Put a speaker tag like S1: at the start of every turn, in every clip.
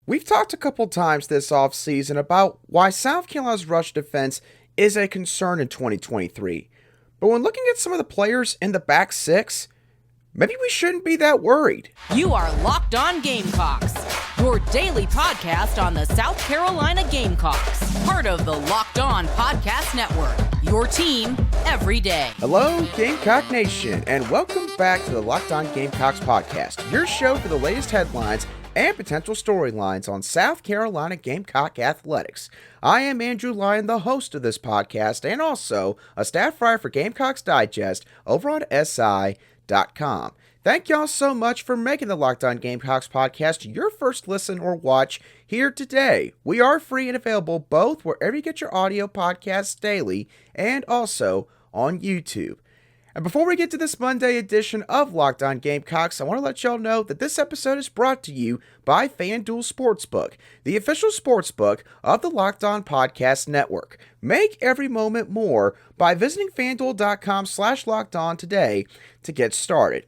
S1: We've talked a couple times this offseason about why South Carolina's rush defense is a concern in 2023. But when looking at some of the players in the back six, maybe we shouldn't be that worried.
S2: You are Locked On Gamecocks, your daily podcast on the South Carolina Gamecocks, part of the Locked On Podcast Network, your team every day.
S1: Hello, Gamecock Nation, and welcome back to the Locked On Gamecocks podcast, your show for the latest headlines and potential storylines on South Carolina Gamecock athletics. I am Andrew Lyon, the host of this podcast, and also a staff writer for Gamecocks Digest over on SI.com. Thank y'all so much for making the Locked On Gamecocks podcast your first listen or watch here today. We are free and available both wherever you get your audio podcasts daily and also on YouTube. And before we get to this Monday edition of Locked On Gamecocks, I want to let y'all know that this episode is brought to you by FanDuel Sportsbook, the official sportsbook of the Locked On Podcast Network. Make every moment more by visiting FanDuel.com/LockedOn today to get started.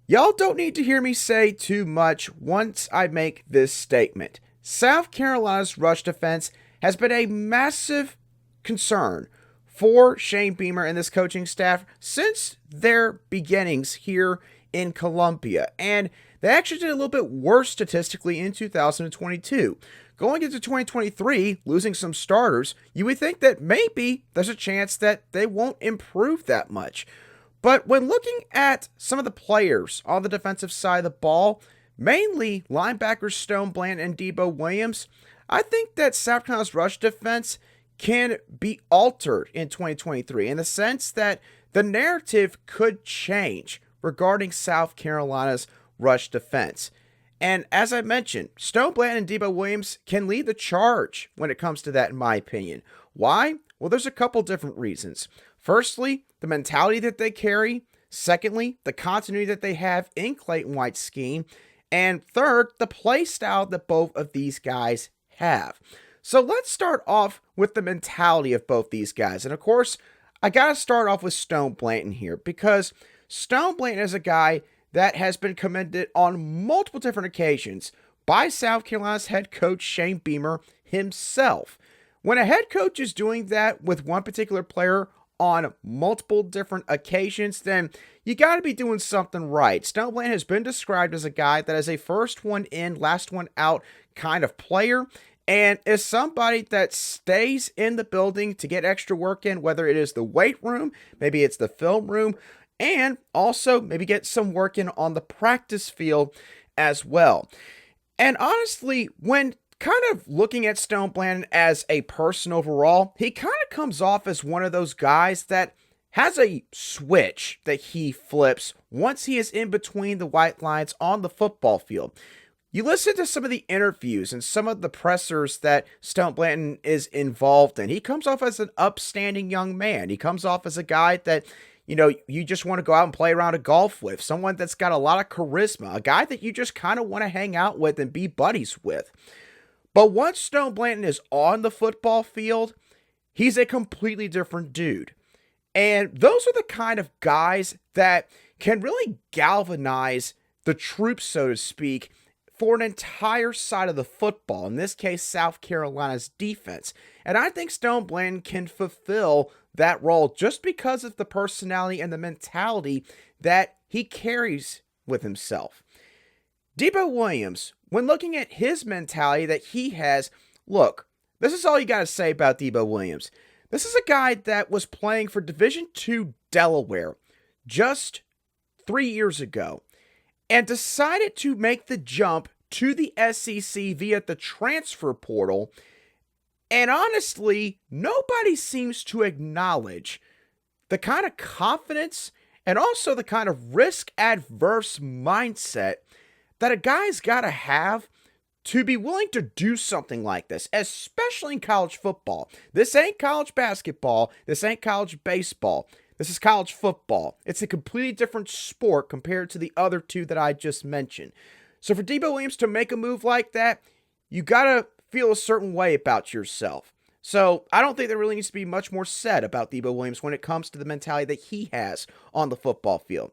S1: Y'all don't need to hear me say too much once I make this statement. South Carolina's rush defense has been a massive concern for Shane Beamer and this coaching staff since their beginnings here in Columbia. And they actually did a little bit worse statistically in 2022. Going into 2023, losing some starters, you would think that maybe there's a chance that they won't improve that much. But when looking at some of the players on the defensive side of the ball, mainly linebackers Stone, Blanton, and Debo Williams, I think that South Carolina's rush defense can be altered in 2023 in the sense that the narrative could change regarding South Carolina's rush defense. And as I mentioned, Stone, Blanton, and Debo Williams can lead the charge when it comes to that, in my opinion. Why? Well, there's a couple different reasons. Firstly, the mentality that they carry. Secondly, the continuity that they have in Clayton White's scheme. And third, the play style that both of these guys have. So let's start off with the mentality of both these guys. And of course, I got to start off with Stone Blanton here because Stone Blanton is a guy that has been commended on multiple different occasions by South Carolina's head coach Shane Beamer himself. When a head coach is doing that with one particular player on multiple different occasions, then you got to be doing something right. Stone Blanton has been described as a guy that is a first one in, last one out kind of player, and is somebody that stays in the building to get extra work in, whether it is the weight room, maybe it's the film room, and also maybe get some work in on the practice field as well. And honestly, when kind of looking at Stone Blanton as a person overall, he kind of comes off as one of those guys that has a switch that he flips once he is in between the white lines on the football field. You listen to some of the interviews and some of the pressers that Stone Blanton is involved in. He comes off as an upstanding young man. He comes off as a guy that, you just want to go out and play around a golf with. Someone that's got a lot of charisma. A guy that you just kind of want to hang out with and be buddies with. But once Stone Blanton is on the football field, he's a completely different dude. And those are the kind of guys that can really galvanize the troops, so to speak, for an entire side of the football, in this case, South Carolina's defense. And I think Stone Blanton can fulfill that role just because of the personality and the mentality that he carries with himself. Debo Williams, when looking at his mentality that he has, look, this is all you got to say about Debo Williams. This is a guy that was playing for Division II Delaware just 3 years ago, and decided to make the jump to the SEC via the transfer portal. And honestly, nobody seems to acknowledge the kind of confidence and also the kind of risk-adverse mindset that a guy's got to have to be willing to do something like this, especially in college football. This ain't college basketball. This ain't college baseball. This is college football. It's a completely different sport compared to the other two that I just mentioned. So for Debo Williams to make a move like that, you got to feel a certain way about yourself. So I don't think there really needs to be much more said about Debo Williams when it comes to the mentality that he has on the football field.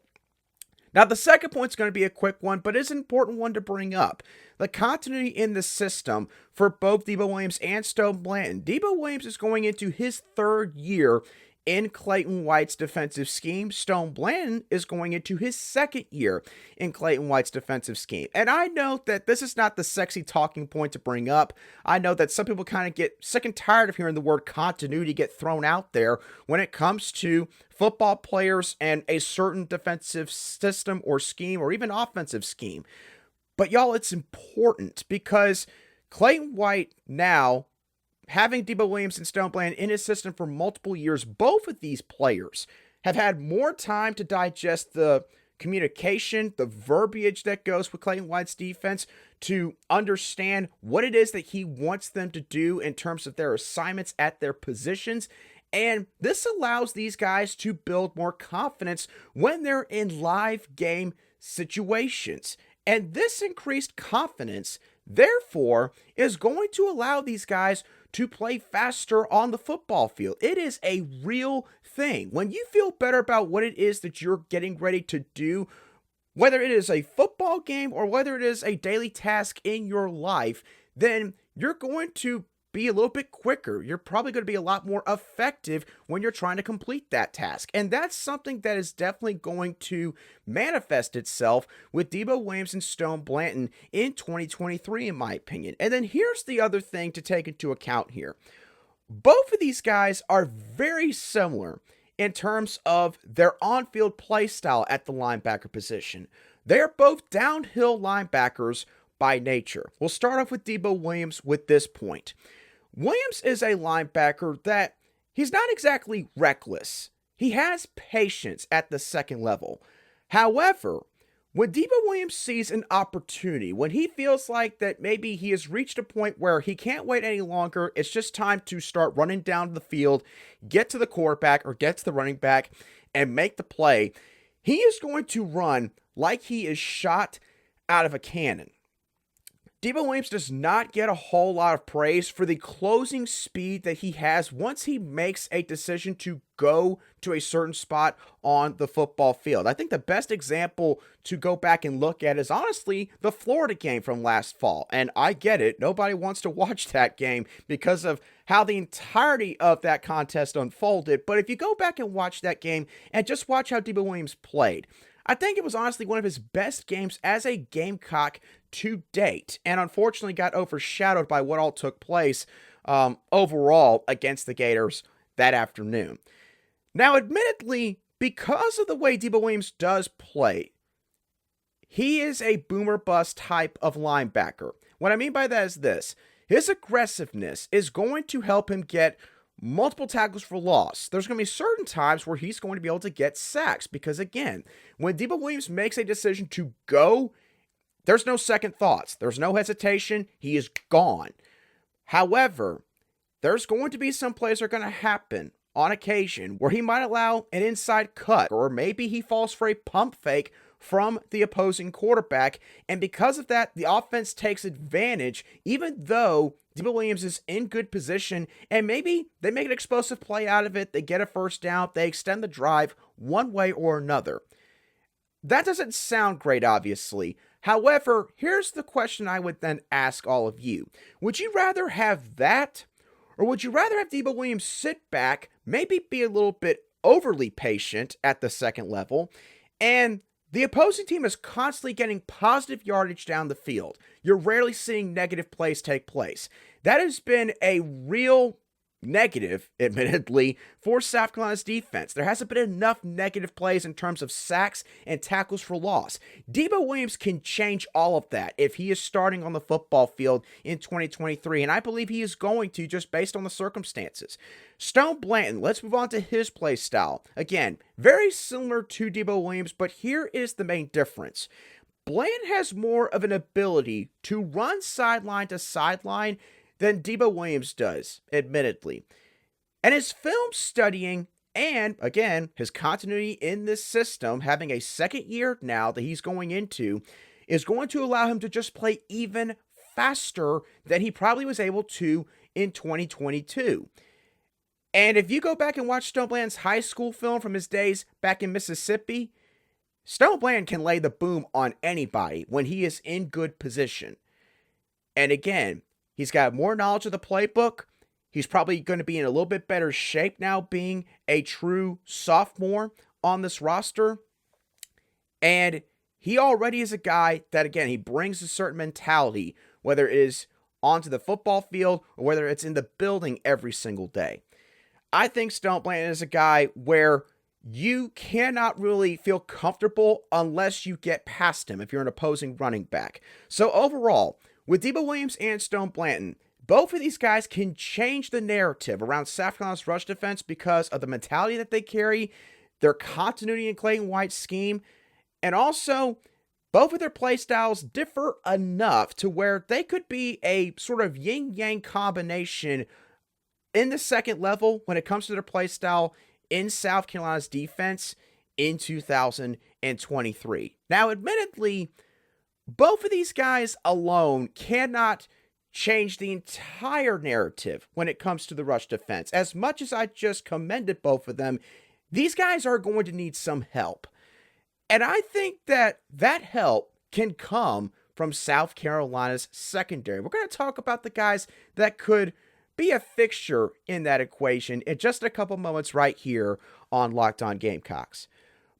S1: Now, the second point's going to be a quick one, but it's an important one to bring up. The continuity in the system for both Debo Williams and Stone Blanton. Debo Williams is going into his third year in Clayton White's defensive scheme. Stone Blanton is going into his second year in Clayton White's defensive scheme. And I know that this is not the sexy talking point to bring up. I know that some people kind of get sick and tired of hearing the word continuity get thrown out there when it comes to football players and a certain defensive system or scheme or even offensive scheme. But y'all, it's important because Clayton White now, having Debo Williams and Stone Blanton in his system for multiple years, both of these players have had more time to digest the communication, the verbiage that goes with Clayton White's defense, to understand what it is that he wants them to do in terms of their assignments at their positions. And this allows these guys to build more confidence when they're in live game situations. And this increased confidence, therefore, is going to allow these guys to play faster on the football field. It is a real thing. When you feel better about what it is that you're getting ready to do, whether it is a football game or whether it is a daily task in your life, then you're going to be a little bit quicker. You're probably going to be a lot more effective when you're trying to complete that task. And that's something that is definitely going to manifest itself with Debo Williams and Stone Blanton in 2023, in my opinion. And then here's the other thing to take into account here. Both of these guys are very similar in terms of their on-field play style at the linebacker position. They're both downhill linebackers by nature. We'll start off with Debo Williams with this point. Williams is a linebacker that he's not exactly reckless. He has patience at the second level. However, when Debo Williams sees an opportunity, when he feels like that maybe he has reached a point where he can't wait any longer, it's just time to start running down the field, get to the quarterback or get to the running back and make the play, he is going to run like he is shot out of a cannon. Debo Williams does not get a whole lot of praise for the closing speed that he has once he makes a decision to go to a certain spot on the football field. I think the best example to go back and look at is honestly the Florida game from last fall. And I get it. Nobody wants to watch that game because of how the entirety of that contest unfolded. But if you go back and watch that game and just watch how Debo Williams played, I think it was honestly one of his best games as a Gamecock to date, and unfortunately got overshadowed by what all took place overall against the Gators that afternoon. Now, admittedly, because of the way Debo Williams does play, he is a boomer bust type of linebacker. What I mean by that is this: his aggressiveness is going to help him get multiple tackles for loss. There's going to be certain times where he's going to be able to get sacks because, again, when Debo Williams makes a decision to go, there's no second thoughts. There's no hesitation. He is gone. However, there's going to be some plays that are going to happen on occasion where he might allow an inside cut, or maybe he falls for a pump fake from the opposing quarterback, and because of that, the offense takes advantage, even though Debo Williams is in good position, and maybe they make an explosive play out of it, they get a first down, they extend the drive one way or another. That doesn't sound great, obviously. However, here's the question I would then ask all of you. Would you rather have that, or would you rather have Debo Williams sit back, maybe be a little bit overly patient at the second level, and the opposing team is constantly getting positive yardage down the field? You're rarely seeing negative plays take place. That has been a real negative, admittedly, for South Carolina's defense. There hasn't been enough negative plays in terms of sacks and tackles for loss. Debo Williams can change all of that if he is starting on the football field in 2023, and I believe he is going to, just based on the circumstances. Stone Blanton, let's move on to his play style. Again, very similar to Debo Williams, but here is the main difference. Blanton has more of an ability to run sideline to sideline than Debo Williams does, admittedly. And his film studying and, again, his continuity in this system, having a second year now that he's going into, is going to allow him to just play even faster than he probably was able to in 2022. And if you go back and watch Stone Blanton's high school film from his days back in Mississippi, Stone Blanton can lay the boom on anybody when he is in good position. And again, he's got more knowledge of the playbook. He's probably going to be in a little bit better shape now being a true sophomore on this roster. And he already is a guy that, again, he brings a certain mentality, whether it is onto the football field or whether it's in the building every single day. I think Stone Blanton is a guy where you cannot really feel comfortable unless you get past him if you're an opposing running back. So overall, with Debo Williams and Stone Blanton, both of these guys can change the narrative around South Carolina's rush defense because of the mentality that they carry, their continuity in Clayton White's scheme, and also both of their play styles differ enough to where they could be a sort of yin-yang combination in the second level when it comes to their play style in South Carolina's defense in 2023. Now, admittedly, both of these guys alone cannot change the entire narrative when it comes to the rush defense. As much as I just commended both of them, these guys are going to need some help. And I think that help can come from South Carolina's secondary. We're going to talk about the guys that could be a fixture in that equation in just a couple moments right here on Locked On Gamecocks.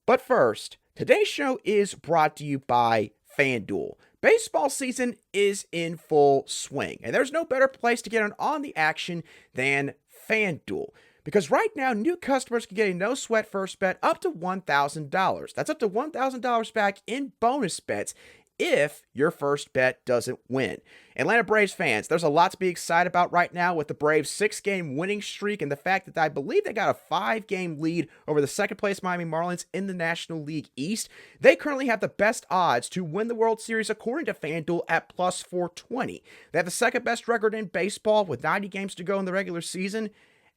S1: But first, today's show is brought to you by FanDuel. Baseball season is in full swing, and there's no better place to get on the action than FanDuel. Because right now, new customers can get a no-sweat first bet up to $1,000. That's up to $1,000 back in bonus bets if your first bet doesn't win. Atlanta Braves fans, there's a lot to be excited about right now with the Braves' 6-game winning streak and the fact that I believe they got a 5-game lead over the second-place Miami Marlins in the National League East. They currently have the best odds to win the World Series according to FanDuel at plus 420. They have the second-best record in baseball with 90 games to go in the regular season.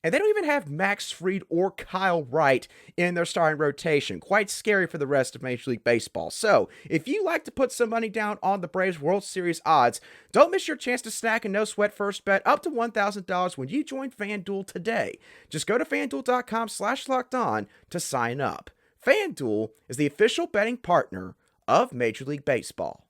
S1: And they don't even have Max Fried or Kyle Wright in their starting rotation. Quite scary for the rest of Major League Baseball. So, if you like to put some money down on the Braves World Series odds, don't miss your chance to snack a no-sweat first bet up to $1,000 when you join FanDuel today. Just go to FanDuel.com/lockedon to sign up. FanDuel is the official betting partner of Major League Baseball.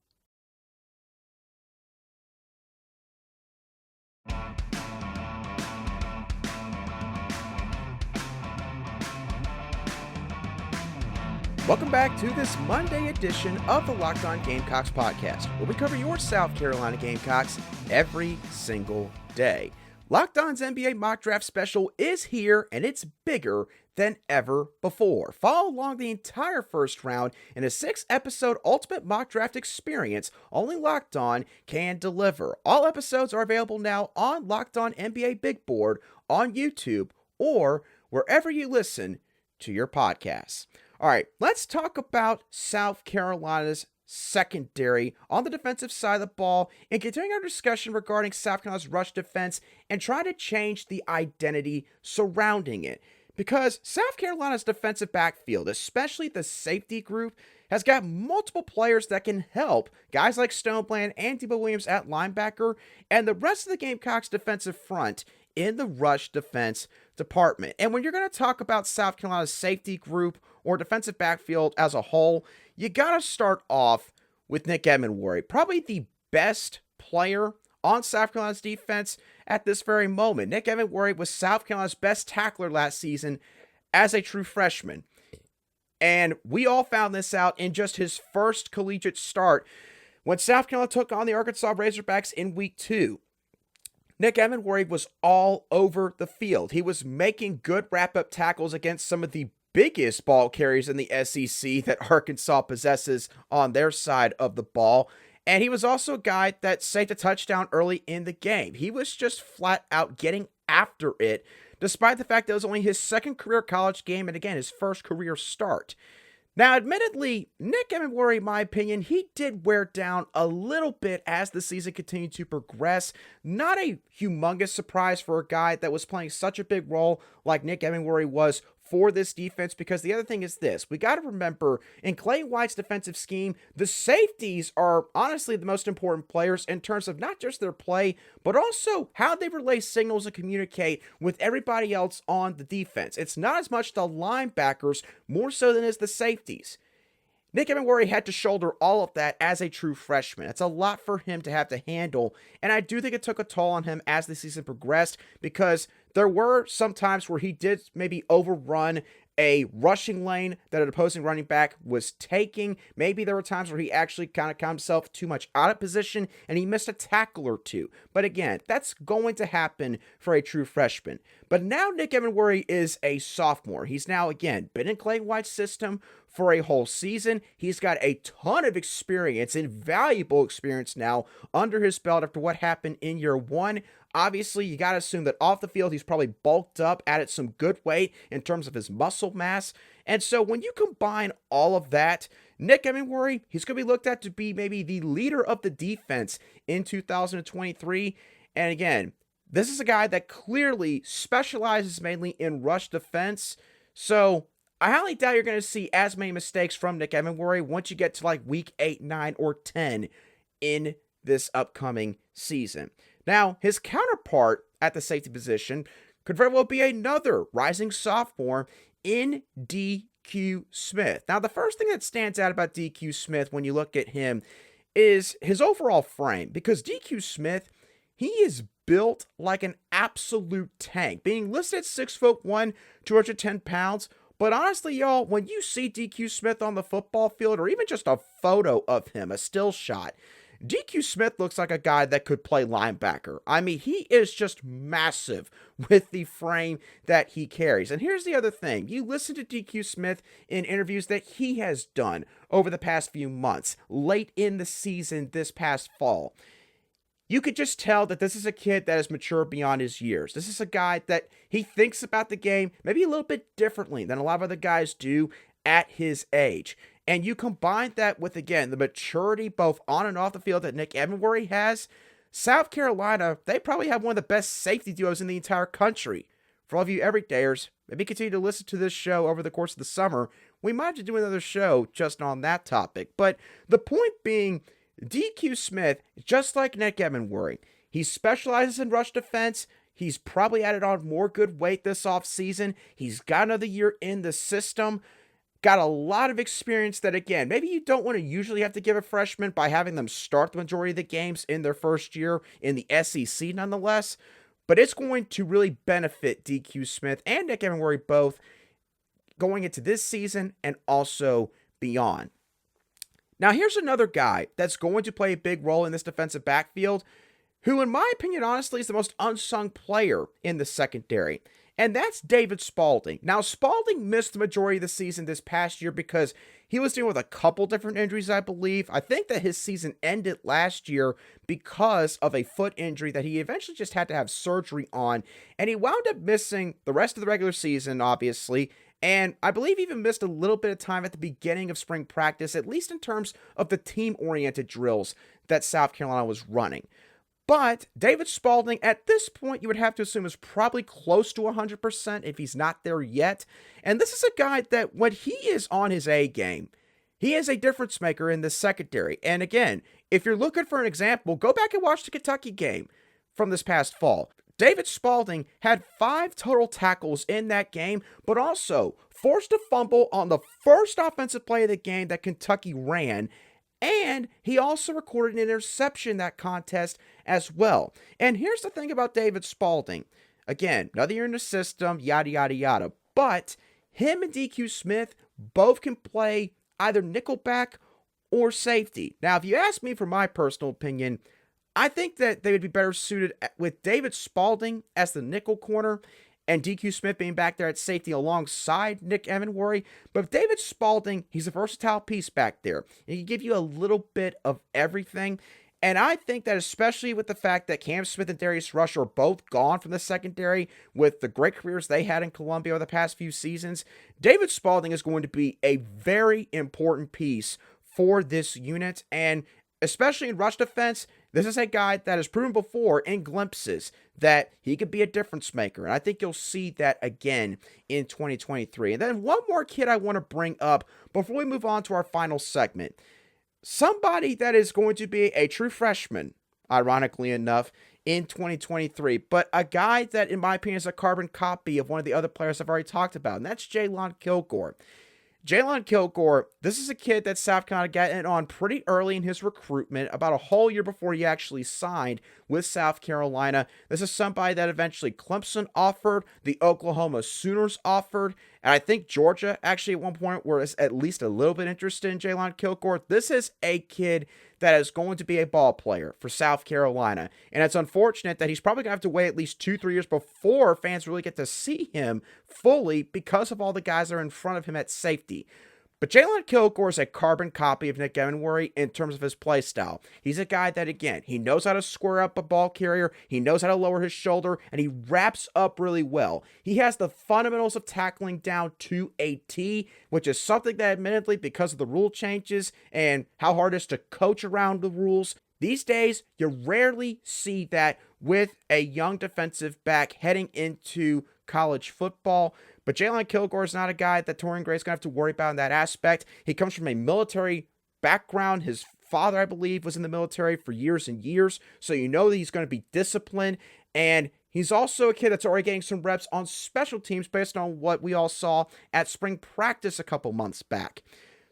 S1: Welcome back to this Monday edition of the Locked On Gamecocks podcast, where we cover your South Carolina Gamecocks every single day. Locked On's NBA mock draft special is here, and it's bigger than ever before. Follow along the entire first round in a 6-episode ultimate mock draft experience only Locked On can deliver. All episodes are available now on Locked On NBA Big Board, on YouTube, or wherever you listen to your podcasts. All right, let's talk about South Carolina's secondary on the defensive side of the ball and continuing our discussion regarding South Carolina's rush defense and trying to change the identity surrounding it. Because South Carolina's defensive backfield, especially the safety group, has got multiple players that can help guys like Stone Blanton and Debo Williams at linebacker and the rest of the Gamecocks defensive front in the rush defense department. And when you're going to talk about South Carolina's safety group or defensive backfield as a whole, you got to start off with Nick Emmanwori, probably the best player on South Carolina's defense at this very moment. Nick Emmanwori was South Carolina's best tackler last season as a true freshman. And we all found this out in just his first collegiate start when South Carolina took on the Arkansas Razorbacks in week 2. Nick Emmanwori was all over the field. He was making good wrap-up tackles against some of the biggest ball carriers in the SEC that Arkansas possesses on their side of the ball. And he was also a guy that saved a touchdown early in the game. He was just flat out getting after it, despite the fact that it was only his second career college game and, again, his first career start. Now, admittedly, Nick Emmanwori, in my opinion, he did wear down a little bit as the season continued to progress. Not a humongous surprise for a guy that was playing such a big role like Nick Emmanwori was for this defense, because the other thing is this. We got to remember, in Clayton White's defensive scheme, the safeties are honestly the most important players in terms of not just their play, but also how they relay signals and communicate with everybody else on the defense. It's not as much the linebackers, more so than is the safeties. Nick Emmanwori had to shoulder all of that as a true freshman. It's a lot for him to have to handle, and I do think it took a toll on him as the season progressed, because there were some times where he did maybe overrun a rushing lane that an opposing running back was taking. Maybe there were times where he actually kind of got himself too much out of position and he missed a tackle or two. But again, that's going to happen for a true freshman. But now Nick Emmanwori is a sophomore. He's now, again, been in Clayton White's system for a whole season. He's got a ton of experience, invaluable experience now under his belt after what happened in year one. Obviously, you got to assume that off the field, he's probably bulked up, added some good weight in terms of his muscle mass. And so when you combine all of that, Nick Emmanwori, he's going to be looked at to be maybe the leader of the defense in 2023. And again, this is a guy that clearly specializes mainly in rush defense. So I highly doubt you're going to see as many mistakes from Nick Emmanwori once you get to like week 8, 9, or 10 in this upcoming season. Now, his counterpart at the safety position could very well be another rising sophomore in DQ Smith. Now, the first thing that stands out about DQ Smith when you look at him is his overall frame, because DQ Smith, he is built like an absolute tank, being listed at 6'1", 210 pounds. But honestly, y'all, when you see DQ Smith on the football field, or even just a photo of him, a still shot, DQ Smith looks like a guy that could play linebacker. I mean, he is just massive with the frame that he carries. And here's the other thing. You listen to DQ Smith in interviews that he has done over the past few months, late in the season this past fall. You could just tell that this is a kid that is mature beyond his years. This is a guy that he thinks about the game maybe a little bit differently than a lot of other guys do at his age. And you combine that with, again, the maturity both on and off the field that Nick Emmanwori has. South Carolina, they probably have one of the best safety duos in the entire country. For all of you everydayers, maybe continue to listen to this show over the course of the summer. We might have to do another show just on that topic. But the point being, DQ Smith, just like Nick Emmanwori, he specializes in rush defense. He's probably added on more good weight this offseason. He's got another year in the system. Got a lot of experience that, again, maybe you don't want to usually have to give a freshman by having them start the majority of the games in their first year in the SEC nonetheless. But it's going to really benefit DQ Smith and Nick Emmanwori both going into this season and also beyond. Now, here's another guy that's going to play a big role in this defensive backfield, who, in my opinion, honestly, is the most unsung player in the secondary. And that's David Spaulding. Now, Spaulding missed the majority of the season this past year because he was dealing with a couple different injuries, I believe. I think that his season ended last year because of a foot injury that he eventually just had to have surgery on. And he wound up missing the rest of the regular season, obviously. And I believe even missed a little bit of time at the beginning of spring practice, at least in terms of the team-oriented drills that South Carolina was running. But David Spaulding, at this point, you would have to assume is probably close to 100% if he's not there yet. And this is a guy that when he is on his A game, he is a difference maker in the secondary. And again, if you're looking for an example, go back and watch the Kentucky game from this past fall. David Spaulding had 5 total tackles in that game, but also forced a fumble on the first offensive play of the game that Kentucky ran. And he also recorded an interception in that contest as well. And here's the thing about David Spaulding. Again, another year in the system, yada, yada, yada. But him and DQ Smith both can play either nickelback or safety. Now, if you ask me for my personal opinion, I think that they would be better suited with David Spaulding as the nickel corner and DQ Smith being back there at safety alongside Nick Emmanwori. But with David Spaulding, he's a versatile piece back there. He can give you a little bit of everything. And I think that especially with the fact that Cam Smith and Darius Rush are both gone from the secondary with the great careers they had in Columbia over the past few seasons, David Spaulding is going to be a very important piece for this unit. And especially in rush defense, this is a guy that has proven before in glimpses that he could be a difference maker. And I think you'll see that again in 2023. And then one more kid I want to bring up before we move on to our final segment. Somebody that is going to be a true freshman, ironically enough, in 2023. But a guy that, in my opinion, is a carbon copy of one of the other players I've already talked about. And that's Jalon Kilgore. Jalon Kilgore, this is a kid that South Carolina got in on pretty early in his recruitment, about a whole year before he actually signed with South Carolina. This is somebody that eventually Clemson offered, the Oklahoma Sooners offered, and I think Georgia actually at one point was at least a little bit interested in Jalon Kilgore. This is a kid that is going to be a ball player for South Carolina, and it's unfortunate that he's probably going to have to wait at least 2-3 years before fans really get to see him fully because of all the guys that are in front of him at safety. But Jalon Kilgore is a carbon copy of Nick Emmanwori in terms of his play style. He's a guy that, again, he knows how to square up a ball carrier, he knows how to lower his shoulder, and he wraps up really well. He has the fundamentals of tackling down to a T, which is something that, admittedly, because of the rule changes and how hard it is to coach around the rules, these days, you rarely see that with a young defensive back heading into college football. But Jalon Kilgore is not a guy that Torian Gray is going to have to worry about in that aspect. He comes from a military background. His father, I believe, was in the military for years and years. So you know that he's going to be disciplined. And he's also a kid that's already getting some reps on special teams based on what we all saw at spring practice a couple months back.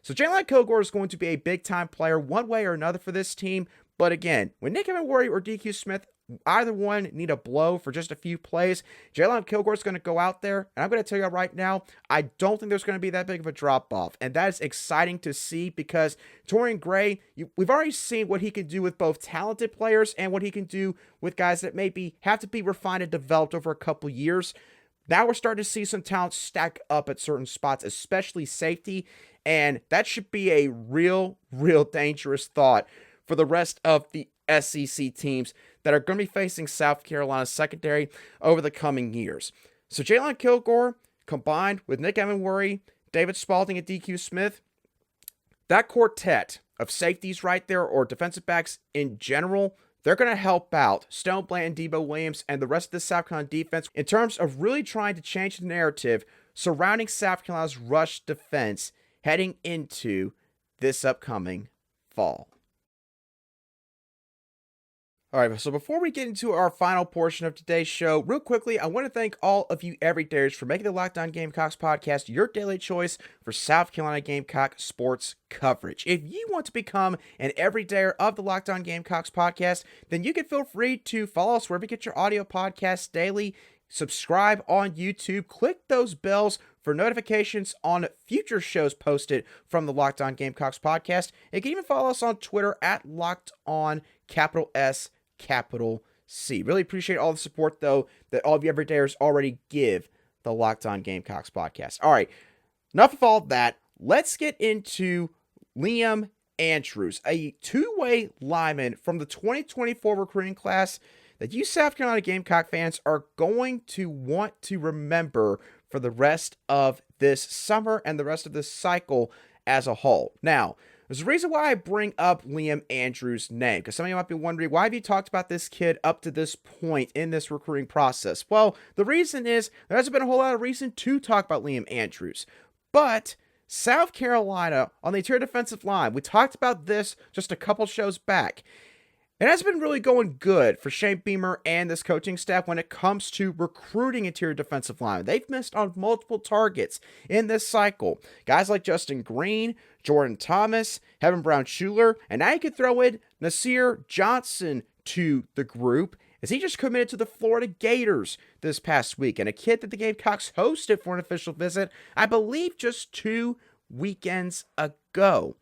S1: So Jalon Kilgore is going to be a big-time player one way or another for this team. But again, when Nick Emmanwori or DQ Smith, either one need a blow for just a few plays, Jalon Kilgore is going to go out there, and I'm going to tell you right now, I don't think there's going to be that big of a drop-off, and that is exciting to see because Torian Gray, we've already seen what he can do with both talented players and what he can do with guys that maybe have to be refined and developed over a couple years. Now we're starting to see some talent stack up at certain spots, especially safety, and that should be a real dangerous thought for the rest of the SEC teams that are going to be facing South Carolina's secondary over the coming years. So Jalon Kilgore, combined with Nick Emmanwori, David Spaulding, and DQ Smith, that quartet of safeties right there, or defensive backs in general, they're going to help out Stone, Blanton, Debo Williams, and the rest of the South Carolina defense in terms of really trying to change the narrative surrounding South Carolina's rush defense heading into this upcoming fall. All right, so before we get into our final portion of today's show, real quickly, I want to thank all of you everydayers for making the Locked On Gamecocks podcast your daily choice for South Carolina Gamecock sports coverage. If you want to become an everydayer of the Locked On Gamecocks podcast, then you can feel free to follow us wherever you get your audio podcasts daily. Subscribe on YouTube. Click those bells for notifications on future shows posted from the Locked On Gamecocks podcast. And you can even follow us on Twitter at Locked On S C. Really appreciate all the support, though, that all of you everydayers already give the Locked On Gamecocks podcast. All right, enough of all that. Let's get into Liam Andrews, a two-way lineman from the 2024 recruiting class that you South Carolina Gamecock fans are going to want to remember for the rest of this summer and the rest of this cycle as a whole. Now, there's a reason why I bring up Liam Andrews' name, because some of you might be wondering, why have you talked about this kid up to this point in this recruiting process? Well, the reason is there hasn't been a whole lot of reason to talk about Liam Andrews, but South Carolina on the interior defensive line, we talked about this just a couple shows back. It has been really going good for Shane Beamer and this coaching staff when it comes to recruiting interior defensive line. They've missed on multiple targets in this cycle. Guys like Justin Green, Jordan Thomas, Heaven Brown-Schuler, and now you could throw in Nasir Johnson to the group as he just committed to the Florida Gators this past week, and a kid that the Gamecocks hosted for an official visit, I believe just 2 weekends ago.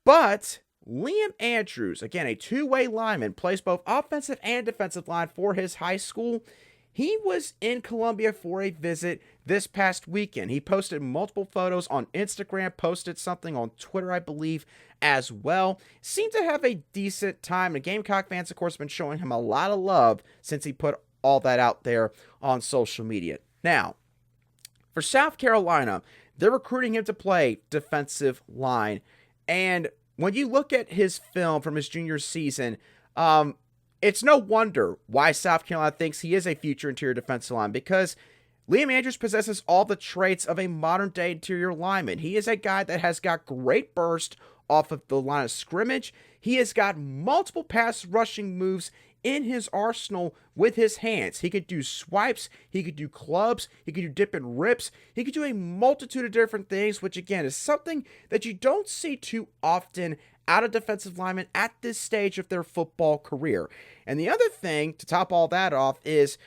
S1: But Liam Andrews, again, a two-way lineman, plays both offensive and defensive line for his high school. He was in Columbia for a visit this past weekend. He posted multiple photos on Instagram, posted something on Twitter, I believe, as well. Seemed to have a decent time. The Gamecock fans, of course, have been showing him a lot of love since he put all that out there on social media. Now, for South Carolina, they're recruiting him to play defensive line. And when you look at his film from his junior season, it's no wonder why South Carolina thinks he is a future interior defensive line, because Liam Andrews possesses all the traits of a modern-day interior lineman. He is a guy that has got great burst off of the line of scrimmage. He has got multiple pass rushing moves in his arsenal with his hands. He could do swipes, he could do clubs, he could do dip and rips, he could do a multitude of different things, which again is something that you don't see too often out of defensive linemen at this stage of their football career. And the other thing to top all that off is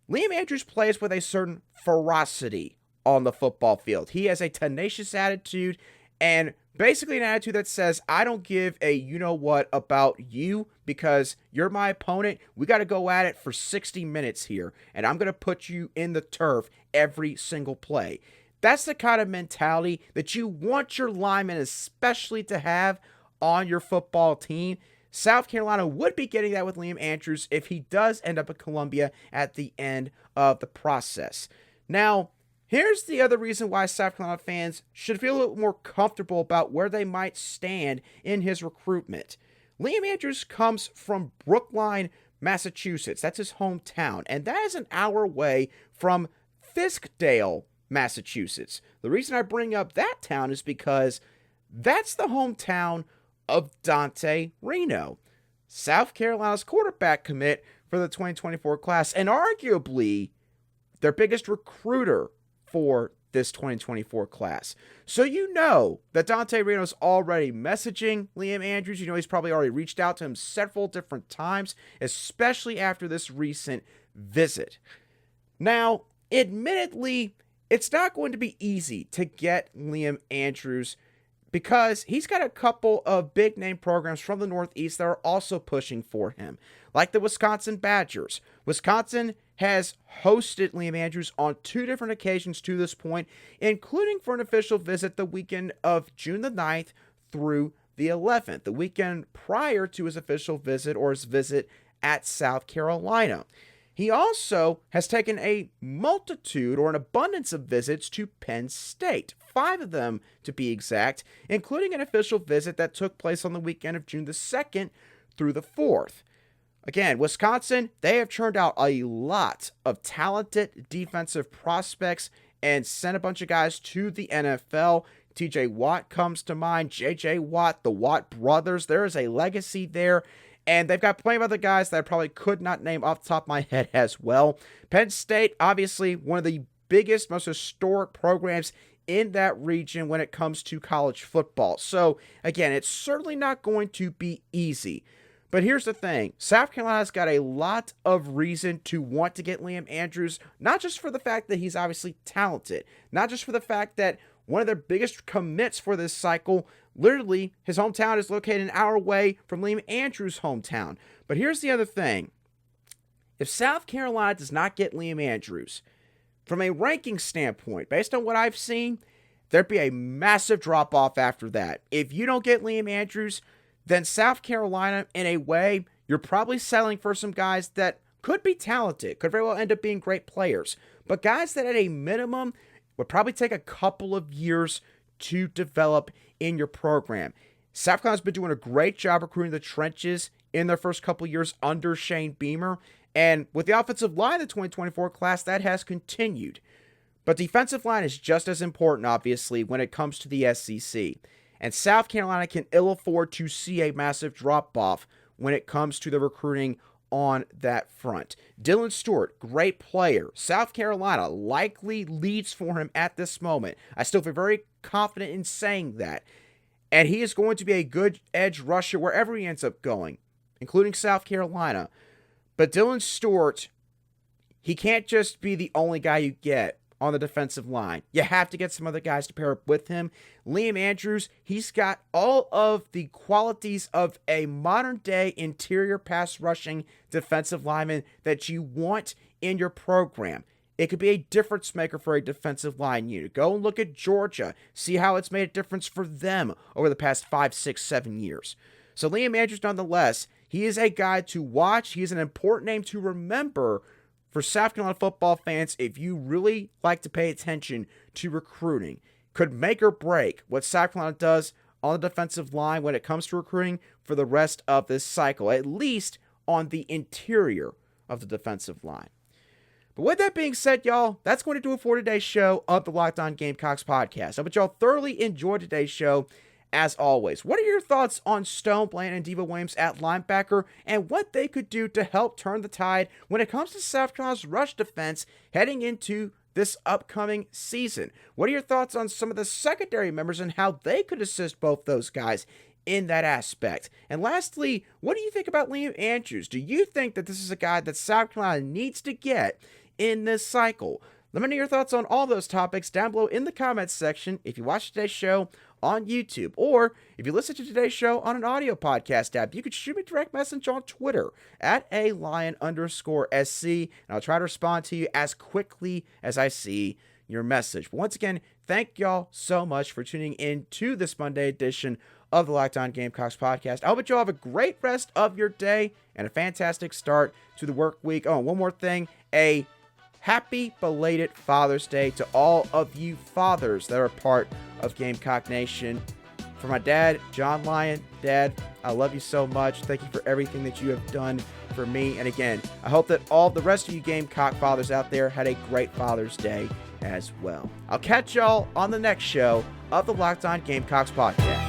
S1: Liam Andrews plays with a certain ferocity on the football field. He has a tenacious attitude and basically an attitude that says, I don't give a you-know-what about you because you're my opponent. We got to go at it for 60 minutes here, and I'm going to put you in the turf every single play. That's the kind of mentality that you want your linemen especially to have on your football team. South Carolina would be getting that with Liam Andrews if he does end up at Columbia at the end of the process. Now, here's the other reason why South Carolina fans should feel a little more comfortable about where they might stand in his recruitment. Liam Andrews comes from Brookline, Massachusetts. That's his hometown, and that is an hour away from Fiskdale, Massachusetts. The reason I bring up that town is because that's the hometown of Dante Reno, South Carolina's quarterback commit for the 2024 class, and arguably their biggest recruiter for this 2024 class. So you know that Dante Reno's already messaging Liam Andrews. You know he's probably already reached out to him several different times, especially after this recent visit. Now, admittedly, it's not going to be easy to get Liam Andrews because he's got a couple of big-name programs from the Northeast that are also pushing for him, like the Wisconsin Badgers. Wisconsin has hosted Liam Andrews on 2 different occasions to this point, including for an official visit the weekend of June the 9th through the 11th, the weekend prior to his official visit or his visit at South Carolina. He also has taken a multitude or an abundance of visits to Penn State, 5 of them to be exact, including an official visit that took place on the weekend of June the 2nd through the 4th. Again, Wisconsin, they have churned out a lot of talented defensive prospects and sent a bunch of guys to the NFL. TJ Watt comes to mind, JJ Watt, the Watt brothers. There is a legacy there. And they've got plenty of other guys that I probably could not name off the top of my head as well. Penn State, obviously, one of the biggest, most historic programs in that region when it comes to college football. So, again, it's certainly not going to be easy. But here's the thing. South Carolina's got a lot of reason to want to get Liam Andrews, not just for the fact that he's obviously talented, not just for the fact that one of their biggest commits for this cycle, literally, his hometown is located an hour away from Liam Andrews' hometown. But here's the other thing. If South Carolina does not get Liam Andrews, from a ranking standpoint, based on what I've seen, there'd be a massive drop-off after that. If you don't get Liam Andrews, then South Carolina, in a way, you're probably settling for some guys that could be talented, could very well end up being great players, but guys that at a minimum would probably take a couple of years to develop in your program. South Carolina's been doing a great job recruiting the trenches in their first couple of years under Shane Beamer, and with the offensive line of the 2024 class, that has continued. But defensive line is just as important, obviously, when it comes to the SEC. And South Carolina can ill afford to see a massive drop-off when it comes to the recruiting on that front. Dylan Stewart, great player. South Carolina likely leads for him at this moment. I still feel very confident in saying that. And he is going to be a good edge rusher wherever he ends up going, including South Carolina. But Dylan Stewart, he can't just be the only guy you get on the defensive line. You have to get some other guys to pair up with him. Liam Andrews, he's got all of the qualities of a modern-day interior pass rushing defensive lineman that you want in your program. It could be a difference maker for a defensive line unit. Go and look at Georgia. See how it's made a difference for them over the past 5, 6, 7 years. So Liam Andrews, nonetheless, he is a guy to watch. He is an important name to remember for South Carolina football fans if you really like to pay attention to recruiting. Could make or break what South Carolina does on the defensive line when it comes to recruiting for the rest of this cycle, at least on the interior of the defensive line. But with that being said, y'all, that's going to do it for today's show of the Locked On Gamecocks podcast. I hope y'all thoroughly enjoyed today's show. as always, what are your thoughts on Stone, Blanton, and Debo Williams at linebacker and what they could do to help turn the tide when it comes to South Carolina's rush defense heading into this upcoming season? What are your thoughts on some of the secondary members and how they could assist both those guys in that aspect? And lastly, what do you think about Liam Andrews? Do you think that this is a guy that South Carolina needs to get in this cycle? Let me know your thoughts on all those topics down below in the comments section if you watch today's show on YouTube, or if you listen to today's show on an audio podcast app, you could shoot me a direct message on Twitter at @alion_SC, and I'll try to respond to you as quickly as I see your message. But once again, thank y'all so much for tuning in to this Monday edition of the Locked On Gamecocks podcast. I hope that y'all have a great rest of your day and a fantastic start to the work week. Oh, and one more thing, a happy belated Father's Day to all of you fathers that are part of Gamecock Nation. For my dad, John Lyon, Dad, I love you so much. Thank you for everything that you have done for me. And again, I hope that all the rest of you Gamecock fathers out there had a great Father's Day as well. I'll catch y'all on the next show of the Locked On Gamecocks podcast.